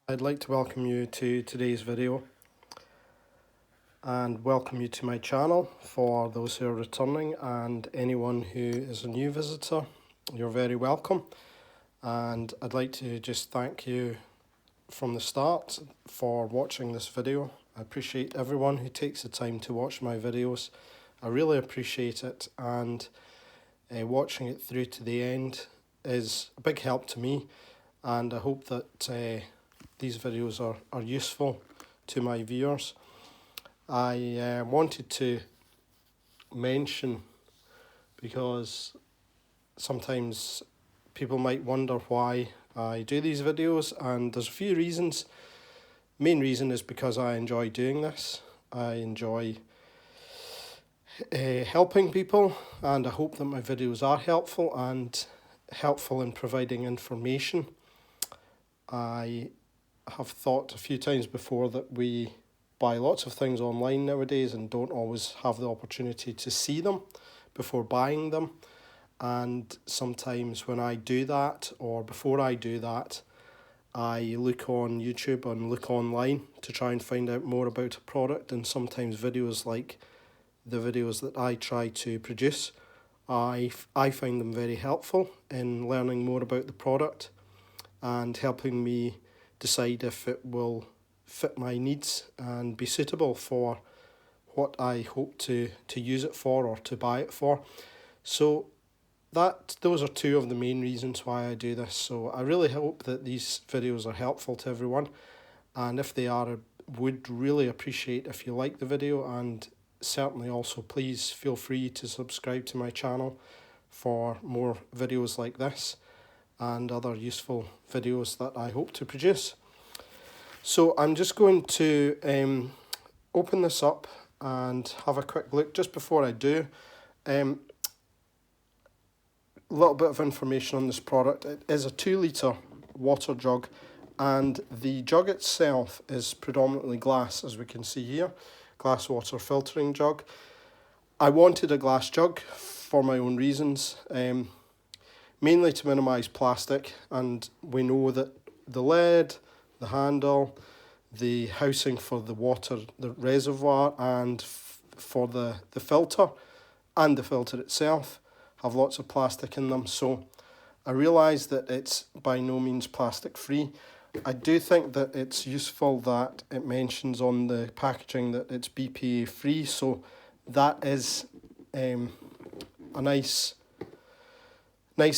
I'd like to welcome you to today's video and welcome you to my channel. For those who are returning and anyone who is a new visitor, you're very welcome. And I'd like to just thank you from the start for watching this video. I appreciate everyone who takes the time to watch my videos. I really appreciate it, and watching it through to the end is a big help to me, and I hope that these videos are useful to my viewers. I wanted to mention, because sometimes people might wonder why I do these videos, and there's a few reasons. Main reason is because I enjoy doing this. I enjoy helping people, and I hope that my videos are helpful in providing information. I have thought a few times before that we buy lots of things online nowadays and don't always have the opportunity to see them before buying them. And sometimes when I do that, or before I do that, I look on YouTube and look online to try and find out more about a product, and sometimes videos like the videos that I try to produce, I find them very helpful in learning more about the product and helping me decide if it will fit my needs and be suitable for what I hope to use it for or to buy it for. So those are two of the main reasons why I do this. So I really hope that these videos are helpful to everyone, and if they are, I would really appreciate if you like the video, and certainly also please feel free to subscribe to my channel for more videos like this and other useful videos that I hope to produce. So I'm just going to open this up and have a quick look. Just before I do, a little bit of information on this product. It is a 2-litre water jug, and the jug itself is predominantly glass, as we can see here, glass water filtering jug. I wanted a glass jug for my own reasons, mainly to minimise plastic, and we know that the lid, the handle, the housing for the water, the reservoir, and for the filter and the filter itself have lots of plastic in them. So I realise that it's by no means plastic free. I do think that it's useful that it mentions on the packaging that it's BPA free, so that is a nice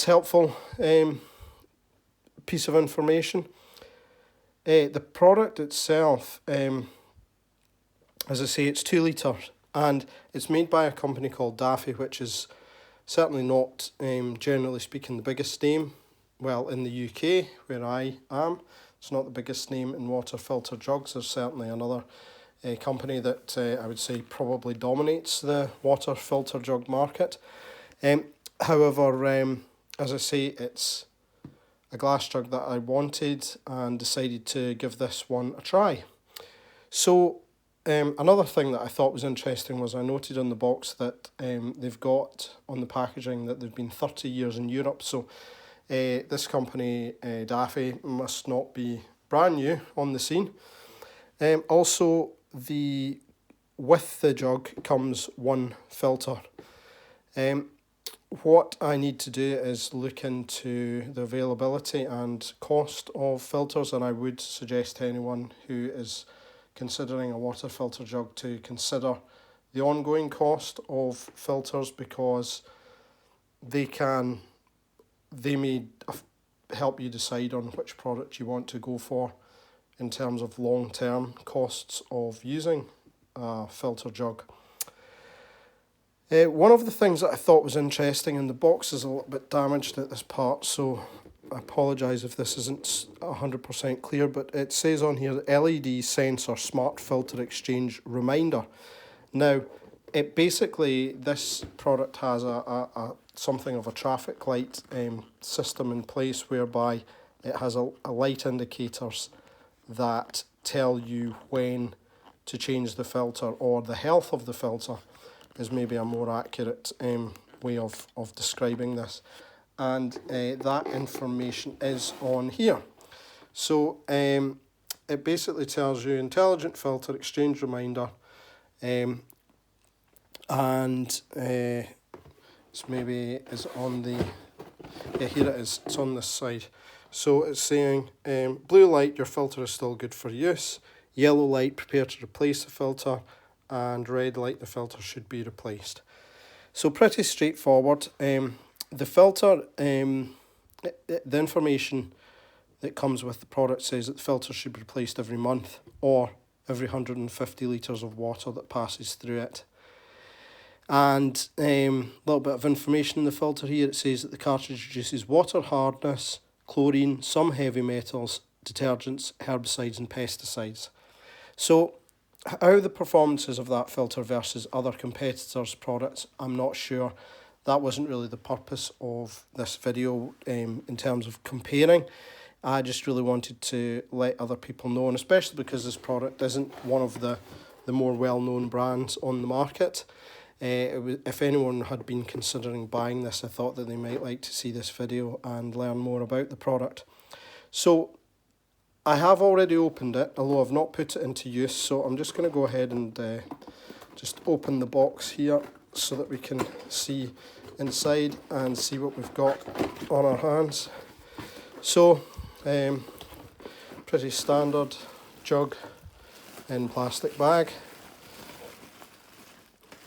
helpful piece of information. The product itself, as I say, it's 2 litres, and it's made by a company called Dafi, which is certainly not, generally speaking, the biggest name. Well, in the UK, where I am, it's not the biggest name in water filter jugs. There's certainly another company that I would say probably dominates the water filter jug market. However, as I say, it's a glass jug that I wanted and decided to give this one a try. So another thing that I thought was interesting was I noted on the box that they've got on the packaging that they've been 30 years in Europe. So this company, Dafi, must not be brand new on the scene. Also, with the jug comes one filter. What I need to do is look into the availability and cost of filters, and I would suggest to anyone who is considering a water filter jug to consider the ongoing cost of filters, because they may help you decide on which product you want to go for in terms of long-term costs of using a filter jug. One of the things that I thought was interesting, and the box is a little bit damaged at this part, so I apologise if this isn't 100% clear, but it says on here, LED sensor smart filter exchange reminder. Now, this product has a something of a traffic light system in place, whereby it has a light indicators that tell you when to change the filter, or the health of the filter is maybe a more accurate way of describing this. And that information is on here. So it basically tells you intelligent filter exchange reminder, and it's maybe is on the, yeah, here it is, it's on this side. So it's saying blue light, your filter is still good for use, yellow light, prepare to replace the filter, and red light, the filter should be replaced. So pretty straightforward. The filter, the information that comes with the product says that the filter should be replaced every month or every 150 litres of water that passes through it. And a little bit of information in the filter here. It says that the cartridge reduces water hardness, chlorine, some heavy metals, detergents, herbicides and pesticides. So how the performances of that filter versus other competitors' products, I'm not sure. That wasn't really the purpose of this video in terms of comparing. I just really wanted to let other people know, and especially because this product isn't one of the more well-known brands on the market. If anyone had been considering buying this, I thought that they might like to see this video and learn more about the product. So I have already opened it, although I've not put it into use, so I'm just going to go ahead and just open the box here so that we can see inside and see what we've got on our hands. So, pretty standard jug in plastic bag,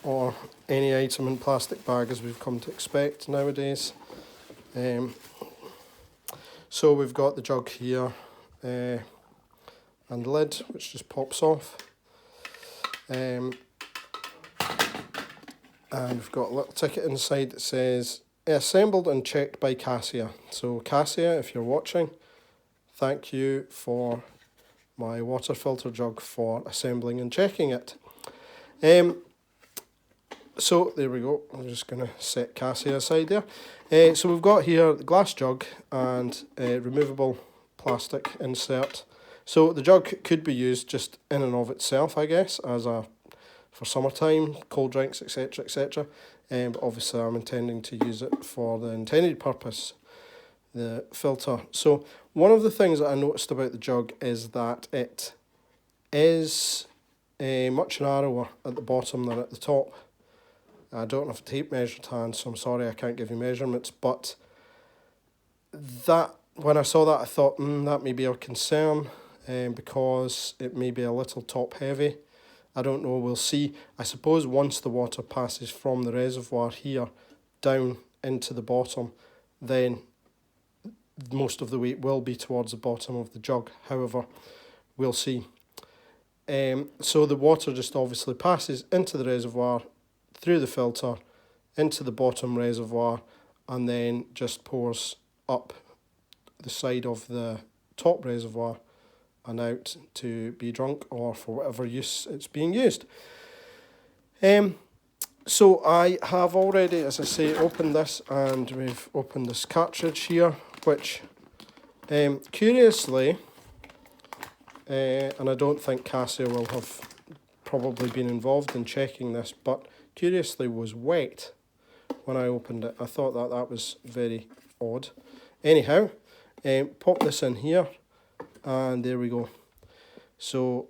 or any item in plastic bag as we've come to expect nowadays. So we've got the jug here, and lid, which just pops off. And we've got a little ticket inside that says, assembled and checked by Cassia. So Cassia, if you're watching, thank you for my water filter jug for assembling and checking it. So there we go, I'm just going to set Cassia aside there. So we've got here the glass jug and a removable plastic insert. So the jug could be used just in and of itself, I guess, as for summertime, cold drinks, etc, etc. But obviously I'm intending to use it for the intended purpose, the filter. So one of the things that I noticed about the jug is that it is much narrower at the bottom than at the top. I don't have a tape measure to hand, so I'm sorry I can't give you measurements, but that, when I saw that, I thought, that may be a concern, because it may be a little top heavy. I don't know, we'll see. I suppose once the water passes from the reservoir here down into the bottom, then most of the weight will be towards the bottom of the jug. However, we'll see. So the water just obviously passes into the reservoir, through the filter, into the bottom reservoir, and then just pours up the side of the top reservoir and out to be drunk or for whatever use it's being used. So I have already, as I say, opened this, and we've opened this cartridge here, which curiously, and I don't think Cassia will have probably been involved in checking this, but curiously was wet when I opened it. I thought that was very odd. Anyhow, pop this in here, and there we go. So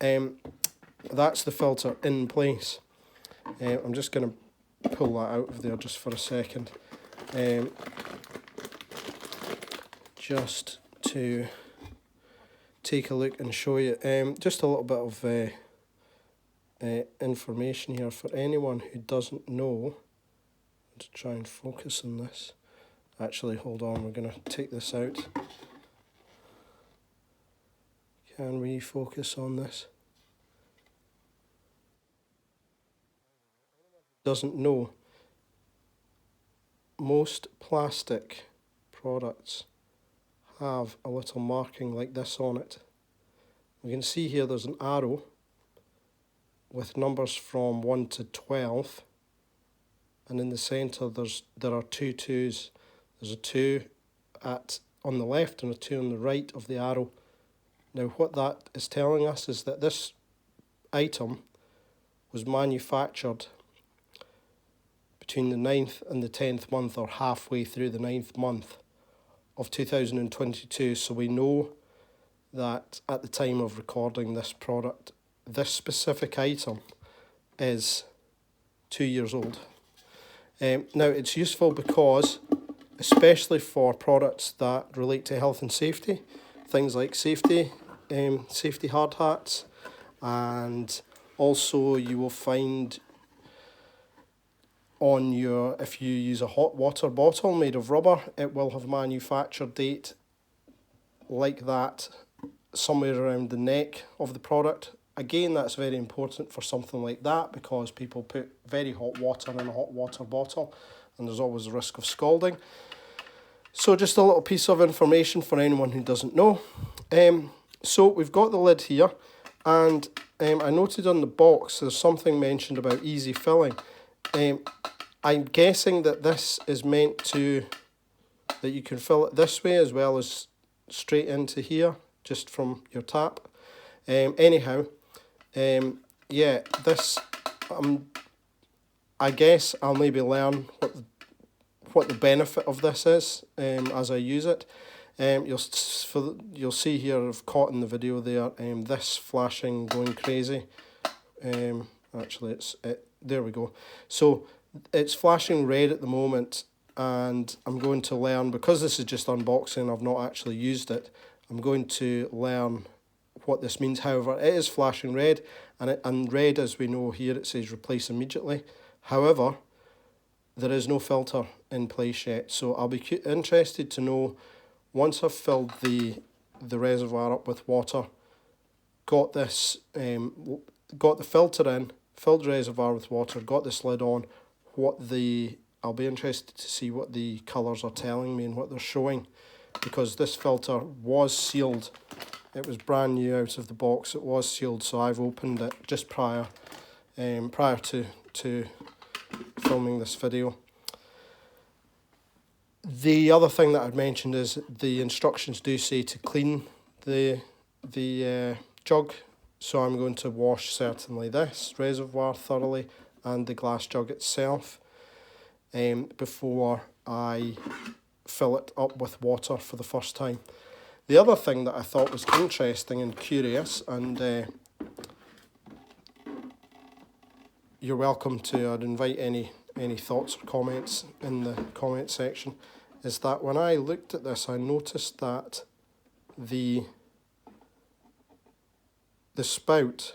that's the filter in place. I'm just going to pull that out of there just for a second, just to take a look and show you just a little bit of information here for anyone who doesn't know. To try and focus on this. Actually, hold on, we're going to take this out. Can we focus on this? Doesn't know, most plastic products have a little marking like this on it. We can see here there's an arrow with numbers from 1 to 12, and in the centre there are two 2s. There's a 2 on the left and a 2 on the right of the arrow. Now what that is telling us is that this item was manufactured between the 9th and the 10th month, or halfway through the 9th month of 2022, so we know that at the time of recording this product, this specific item is 2 years old. Now it's useful because, especially for products that relate to health and safety, things like safety hard hats, and also you will find on your, if you use a hot water bottle made of rubber, it will have a manufacture date like that somewhere around the neck of the product. Again, that's very important for something like that because people put very hot water in a hot water bottle and there's always a risk of scalding. So just a little piece of information for anyone who doesn't know. So we've got the lid here, and I noted on the box there's something mentioned about easy filling. I'm guessing that this is meant to, that you can fill it this way as well as straight into here, just from your tap. Anyhow, yeah, this, I guess I'll maybe learn what the benefit of this is as I use it. You'll see here, I've caught in the video there, this flashing going crazy. Actually, there we go. So it's flashing red at the moment, and I'm going to learn, because this is just unboxing, I've not actually used it, I'm going to learn what this means. However, it is flashing red, and red, as we know here, it says replace immediately. However, there is no filter in place yet, so I'll be interested to know, once I've filled the reservoir up with water, got this, got the filter in, filled the reservoir with water, got this lid on, I'll be interested to see what the colours are telling me and what they're showing, because this filter was sealed. It was brand new out of the box. It was sealed, so I've opened it just prior to filming this video. The other thing that I'd mentioned is the instructions do say to clean the jug, so I'm going to wash certainly this reservoir thoroughly and the glass jug itself before I fill it up with water for the first time. The other thing that I thought was interesting and curious, and you're welcome to, I'd invite any thoughts or comments in the comment section, is that when I looked at this, I noticed that the spout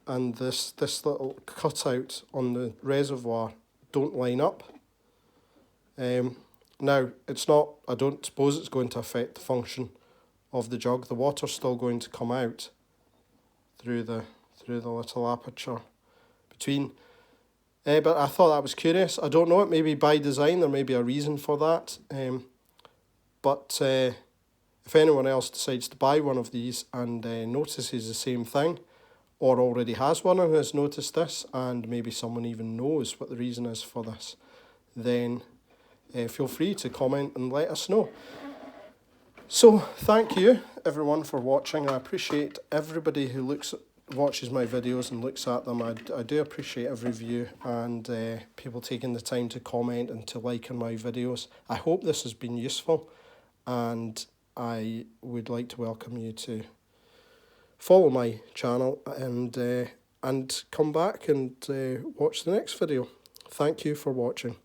and this little cutout on the reservoir don't line up. Now, it's not, I don't suppose it's going to affect the function of the jug. The water's still going to come out through the little aperture between. But I thought that was curious. I don't know, it may be by design, there may be a reason for that. But if anyone else decides to buy one of these and notices the same thing, or already has one and has noticed this, and maybe someone even knows what the reason is for this, then feel free to comment and let us know. So thank you everyone for watching. I appreciate everybody who watches my videos and looks at them. I do appreciate every view and people taking the time to comment and to like on my videos. I hope this has been useful, and I would like to welcome you to follow my channel and come back and watch the next video. Thank you for watching.